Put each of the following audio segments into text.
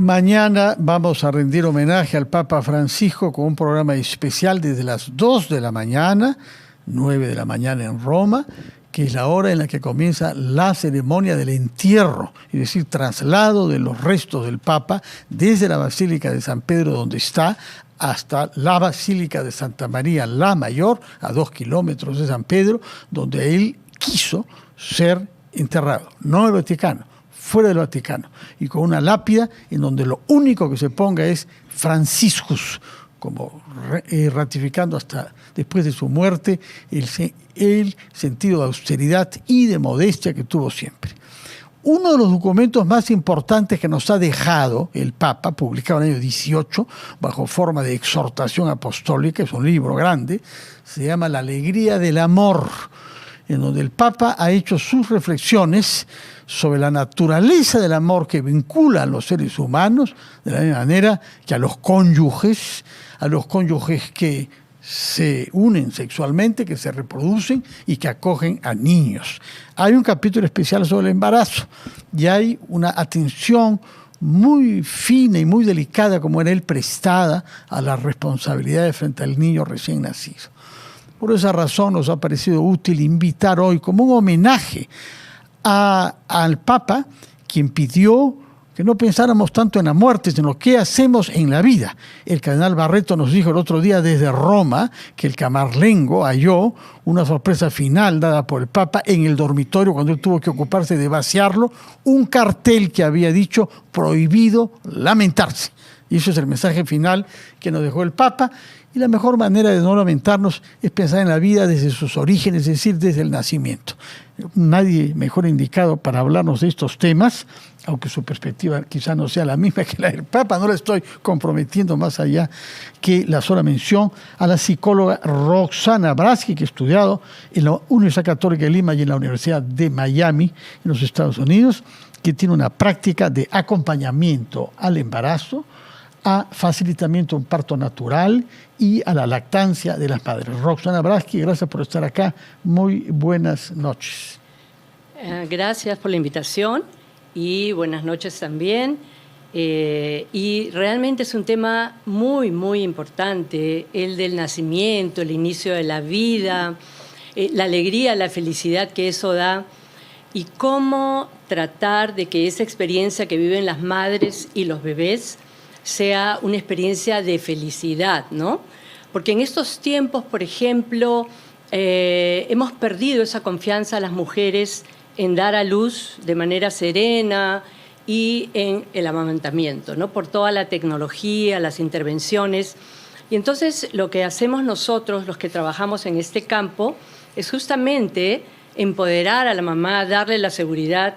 Mañana vamos a rendir homenaje al Papa Francisco con un programa especial desde las 2 de la mañana, 9 de la mañana en Roma, que es la hora en la que comienza la ceremonia del entierro, es decir, traslado de los restos del Papa desde la Basílica de San Pedro, donde está, hasta la Basílica de Santa María la Mayor, a 2 kilómetros de San Pedro, donde él quiso ser enterrado, no en el Vaticano, fuera del Vaticano, y con una lápida en donde lo único que se ponga es Franciscus, como ratificando hasta después de su muerte el sentido de austeridad y de modestia que tuvo siempre. Uno de los documentos más importantes que nos ha dejado el Papa, publicado en el año 18, bajo forma de exhortación apostólica, es un libro grande, se llama La alegría del amor, en donde el Papa ha hecho sus reflexiones sobre la naturaleza del amor que vincula a los seres humanos, de la misma manera que a los cónyuges que se unen sexualmente, que se reproducen y que acogen a niños. Hay un capítulo especial sobre el embarazo y hay una atención muy fina y muy delicada, como era él, prestada a las responsabilidades frente al niño recién nacido. Por esa razón nos ha parecido útil invitar hoy como un homenaje al Papa, quien pidió que no pensáramos tanto en la muerte, sino qué hacemos en la vida. El cardenal Barreto nos dijo el otro día desde Roma que el camarlengo halló una sorpresa final dada por el Papa en el dormitorio cuando él tuvo que ocuparse de vaciarlo, un cartel que había dicho prohibido lamentarse. Y eso es el mensaje final que nos dejó el Papa. Y la mejor manera de no lamentarnos es pensar en la vida desde sus orígenes, es decir, desde el nacimiento. Nadie mejor indicado para hablarnos de estos temas, aunque su perspectiva quizá no sea la misma que la del Papa, no la estoy comprometiendo más allá que la sola mención, a la psicóloga Roxana Braschi, que ha estudiado en la Universidad Católica de Lima y en la Universidad de Miami, en los Estados Unidos, que tiene una práctica de acompañamiento al embarazo, a facilitamiento de un parto natural y a la lactancia de las madres. Roxana Braschi, gracias por estar acá. Muy buenas noches. Gracias por la invitación y buenas noches también. Y realmente es un tema muy, muy importante, el del nacimiento, el inicio de la vida, la alegría, la felicidad que eso da y cómo tratar de que esa experiencia que viven las madres y los bebés sea una experiencia de felicidad, ¿no? Porque en estos tiempos, por ejemplo, hemos perdido esa confianza a las mujeres en dar a luz de manera serena y en el amamantamiento, ¿no? Por toda la tecnología, las intervenciones. Y entonces lo que hacemos nosotros, los que trabajamos en este campo, es justamente empoderar a la mamá, darle la seguridad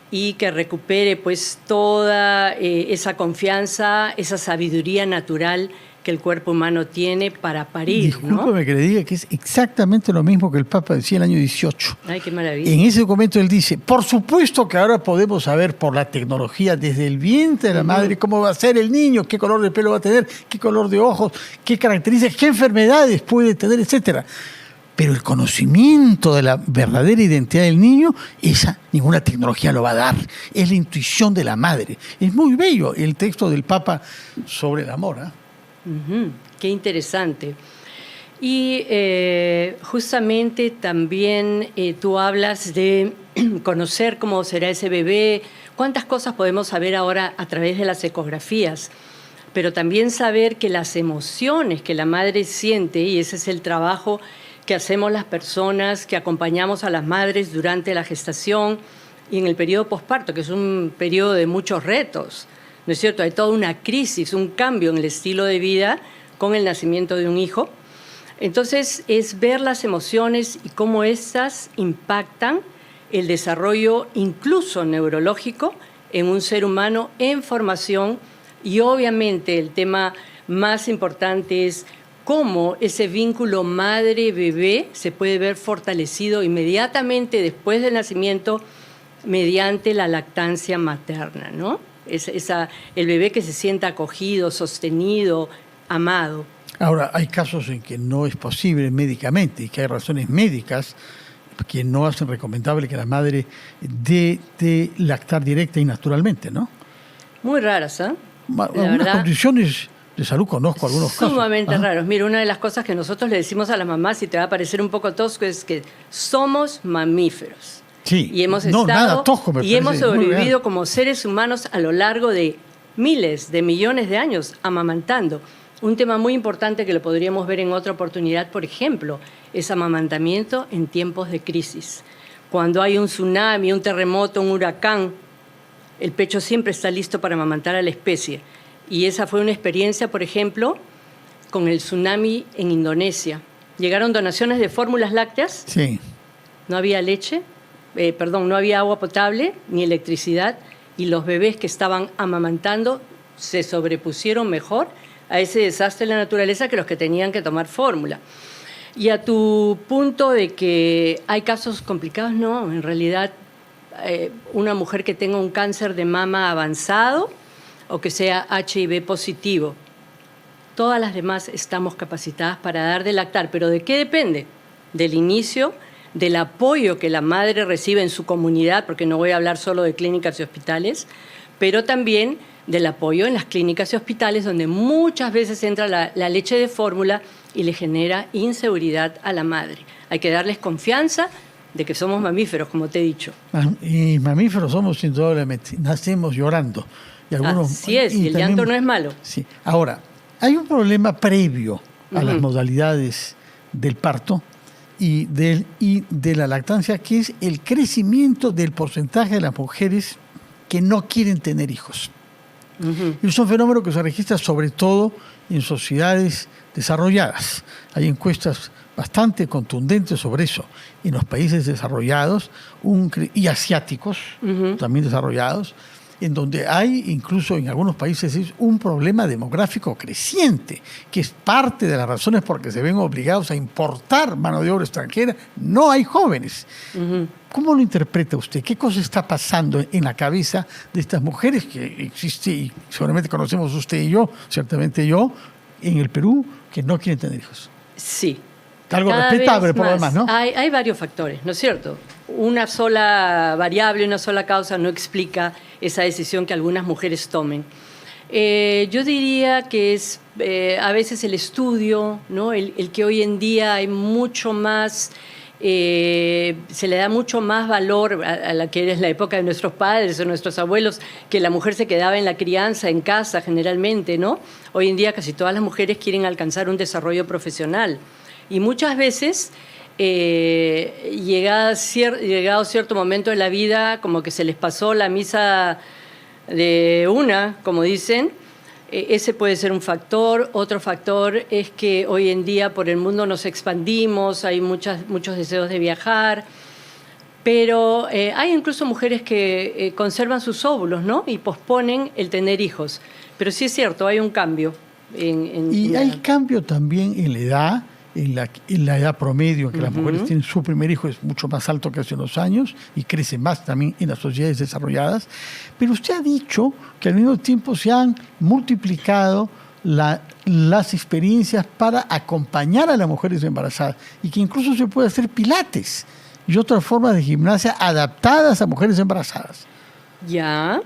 y que recupere pues toda esa confianza, esa sabiduría natural que el cuerpo humano tiene para parir. Discúlpame, ¿no? Que le diga que es exactamente lo mismo que el Papa decía el año 18. Ay, qué maravilla. En ese documento él dice, por supuesto que ahora podemos saber por la tecnología desde el vientre de la madre cómo va a ser el niño, qué color de pelo va a tener, qué color de ojos, qué características, qué enfermedades puede tener, etcétera. Pero el conocimiento de la verdadera identidad del niño, esa ninguna tecnología lo va a dar. Es la intuición de la madre. Es muy bello el texto del Papa sobre el amor, ¿eh? Qué interesante. Y justamente también tú hablas de conocer cómo será ese bebé, cuántas cosas podemos saber ahora a través de las ecografías, pero también saber que las emociones que la madre siente, y ese es el trabajo que hacemos las personas que acompañamos a las madres durante la gestación y en el periodo posparto, que es un periodo de muchos retos, ¿no es cierto? Hay toda una crisis, un cambio en el estilo de vida con el nacimiento de un hijo. Entonces, es ver las emociones y cómo estas impactan el desarrollo incluso neurológico en un ser humano en formación y obviamente el tema más importante es cómo ese vínculo madre-bebé se puede ver fortalecido inmediatamente después del nacimiento mediante la lactancia materna, ¿no? El bebé que se sienta acogido, sostenido, amado. Ahora, hay casos en que no es posible médicamente y que hay razones médicas que no hacen recomendable que la madre dé lactar directa y naturalmente, ¿no? Muy raras, ¿eh? algunas verdad, condiciones de salud conozco algunos casos. Sumamente raros. Mira, una de las cosas que nosotros le decimos a las mamás, y te va a parecer un poco tosco, es que somos mamíferos. Sí, Y hemos no, estado nada tosco, me y hemos parece muy sobrevivido real. como seres humanos a lo largo de miles de millones de años amamantando. Un tema muy importante que lo podríamos ver en otra oportunidad, por ejemplo, es amamantamiento en tiempos de crisis. Cuando hay un tsunami, un terremoto, un huracán, el pecho siempre está listo para amamantar a la especie. Y esa fue una experiencia, por ejemplo, con el tsunami en Indonesia. Llegaron donaciones de fórmulas lácteas, Sí. no había leche, no había agua potable ni electricidad, y los bebés que estaban amamantando se sobrepusieron mejor a ese desastre de la naturaleza que los que tenían que tomar fórmula. Y a tu punto de que hay casos complicados, no, en realidad una mujer que tenga un cáncer de mama avanzado o que sea HIV positivo, todas las demás estamos capacitadas para dar de lactar. ¿Pero de qué depende? Del inicio, del apoyo que la madre recibe en su comunidad, porque no voy a hablar solo de clínicas y hospitales, pero también del apoyo en las clínicas y hospitales, donde muchas veces entra la leche de fórmula y le genera inseguridad a la madre. Hay que darles confianza de que somos mamíferos, como te he dicho. Y mamíferos somos indudablemente, nacemos llorando. Y algunos, Así es, y el llanto no es malo. Sí. Ahora, hay un problema previo a las modalidades del parto y de la lactancia, que es el crecimiento del porcentaje de las mujeres que no quieren tener hijos. Y es un fenómeno que se registra sobre todo en sociedades desarrolladas. Hay encuestas bastante contundentes sobre eso. En los países desarrollados y asiáticos, también desarrollados, en donde hay, incluso en algunos países, es un problema demográfico creciente, que es parte de las razones por que se ven obligados a importar mano de obra extranjera. No hay jóvenes. ¿Cómo lo interpreta usted? ¿Qué cosa está pasando en la cabeza de estas mujeres que existe, y seguramente conocemos usted y yo, ciertamente yo, en el Perú, que no quieren tener hijos? Sí. Algo Cada respetable vez por lo más. demás, ¿no? Hay varios factores, ¿no es cierto? Una sola variable, una sola causa no explica esa decisión que algunas mujeres tomen. Yo diría que es a veces el estudio, ¿no? El que hoy en día hay mucho más, se le da mucho más valor a la que es la época de nuestros padres o nuestros abuelos, que la mujer se quedaba en la crianza, en casa generalmente, ¿no? Hoy en día casi todas las mujeres quieren alcanzar un desarrollo profesional. Y muchas veces, llegado cierto momento de la vida, como que se les pasó la misa de una, como dicen, ese puede ser un factor. Otro factor es que hoy en día por el mundo nos expandimos, hay muchos deseos de viajar, pero hay incluso mujeres que conservan sus óvulos, ¿no? Y posponen el tener hijos. Pero sí es cierto, hay un cambio. Y hay cambio también en la edad. En la edad promedio en que las mujeres tienen su primer hijo es mucho más alto que hace unos años y crece más también en las sociedades desarrolladas. Pero usted ha dicho que al mismo tiempo se han multiplicado las experiencias para acompañar a las mujeres embarazadas y que incluso se puede hacer pilates y otras formas de gimnasia adaptadas a mujeres embarazadas. Ya,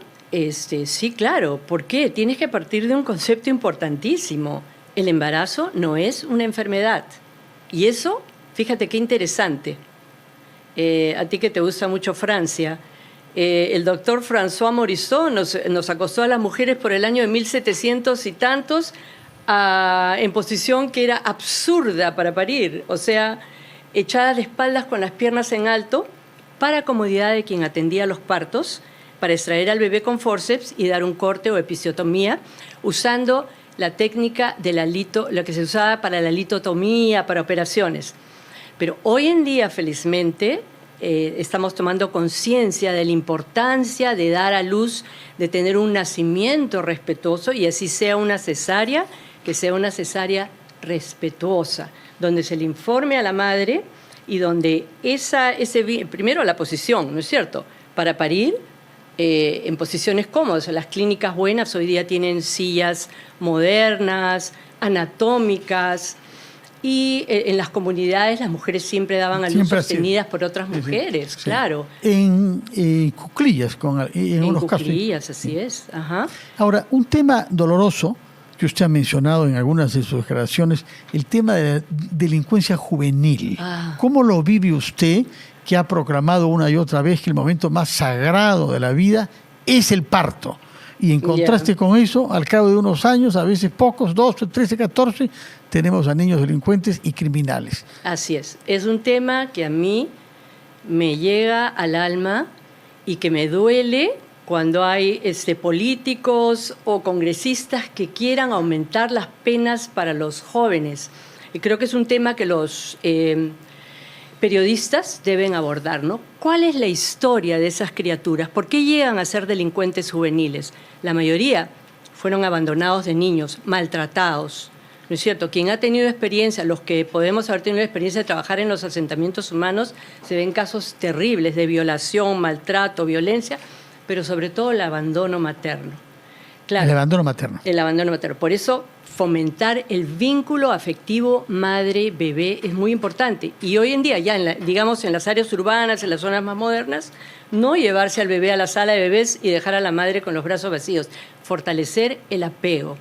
sí, claro. ¿Por qué? Tienes que partir de un concepto importantísimo. El embarazo no es una enfermedad. Y eso, fíjate qué interesante. A ti que te gusta mucho Francia, el doctor François Morisot nos acostó a las mujeres por el año de 1700 y tantos en posición que era absurda para parir, o sea, echadas de espaldas con las piernas en alto, para comodidad de quien atendía los partos, para extraer al bebé con forceps y dar un corte o episiotomía, usando la técnica lo que se usaba para la litotomía, para operaciones. Pero hoy en día, felizmente, estamos tomando conciencia de la importancia de dar a luz, de tener un nacimiento respetuoso, y así sea una cesárea, que sea una cesárea respetuosa, donde se le informe a la madre y donde primero la posición, ¿no es cierto?, para parir, en posiciones cómodas. Las clínicas buenas hoy día tienen sillas modernas, anatómicas, Y en las comunidades las mujeres siempre daban a luz sostenidas por otras mujeres, sí. Claro. En cuclillas, en unos casos. En cuclillas, así es. Ajá. Ahora, un tema doloroso que usted ha mencionado en algunas de sus declaraciones, el tema de la delincuencia juvenil. ¿Cómo lo vive usted, que ha proclamado una y otra vez que el momento más sagrado de la vida es el parto? Y en contraste con eso, al cabo de unos años, a veces pocos, 12, 13, 14, tenemos a niños delincuentes y criminales. Así es. Es un tema que a mí me llega al alma y que me duele cuando hay políticos o congresistas que quieran aumentar las penas para los jóvenes. Y creo que es un tema que los periodistas deben abordar, ¿no? ¿Cuál es la historia de esas criaturas? ¿Por qué llegan a ser delincuentes juveniles? La mayoría fueron abandonados de niños, maltratados, ¿no es cierto? Quien ha tenido experiencia, los que podemos haber tenido experiencia de trabajar en los asentamientos humanos, se ven casos terribles de violación, maltrato, violencia, pero sobre todo el abandono materno. Claro, el abandono materno. El abandono materno. Por eso, fomentar el vínculo afectivo madre-bebé es muy importante. Y hoy en día, ya digamos en las áreas urbanas, en las zonas más modernas, no llevarse al bebé a la sala de bebés y dejar a la madre con los brazos vacíos. Fortalecer el apego.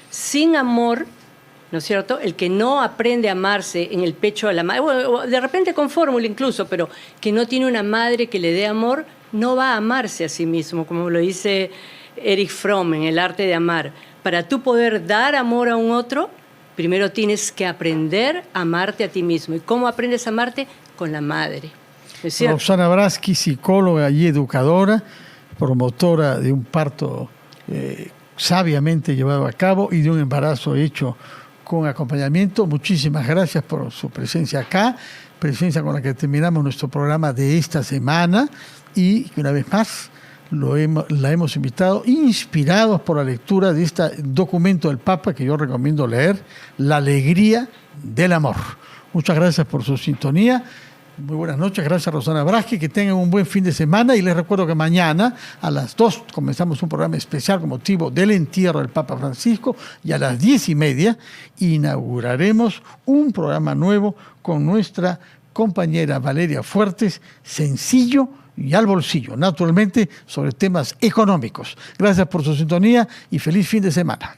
Sin amor, ¿no es cierto? El que no aprende a amarse en el pecho de la madre, o de repente con fórmula incluso, pero que no tiene una madre que le dé amor, no va a amarse a sí mismo, como lo dice Erich Fromm en El arte de amar. Para tú poder dar amor a un otro, primero tienes que aprender a amarte a ti mismo. ¿Y cómo aprendes a amarte? Con la madre. ¿Es cierto? Roxana Braschi, psicóloga y educadora, promotora de un parto sabiamente llevado a cabo y de un embarazo hecho con acompañamiento. Muchísimas gracias por su presencia acá, presencia con la que terminamos nuestro programa de esta semana y que una vez más la hemos invitado, inspirados por la lectura de este documento del Papa que yo recomiendo leer, La alegría del amor. Muchas gracias por su sintonía. Muy buenas noches, gracias Roxana Braschi, que tengan un buen fin de semana y les recuerdo que mañana a las 2 comenzamos un programa especial con motivo del entierro del Papa Francisco y a las 10:30 inauguraremos un programa nuevo con nuestra compañera Valeria Fuertes, sencillo y al bolsillo, naturalmente sobre temas económicos. Gracias por su sintonía y feliz fin de semana.